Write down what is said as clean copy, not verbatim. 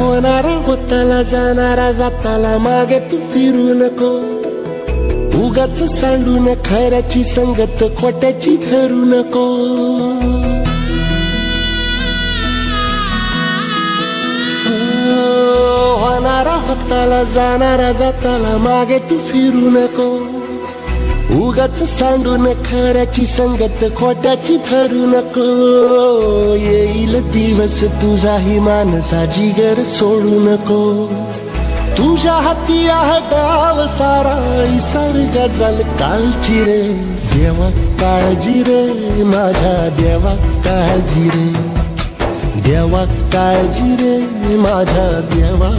होणारा होताला जाणारा जाताला मागे तू फिरू नको. उगाच सांडून खऱ्याची संगत खोट्याची धरू नको. होणारा होताला जाणारा जाताला मागे तू फिरू नको. उगाच सांडून खऱ्याची संगत खोट्याची धरू नको. येईल दिवस तुझाही मानसा जिगर सोडू नको. तुझ्या हाती आहे गाव सारा निसर्ग जल काळजी रे. देवा काळजी रे माझ्या देवा काळजी रे. देवा काळजी रे माझ्या देवा.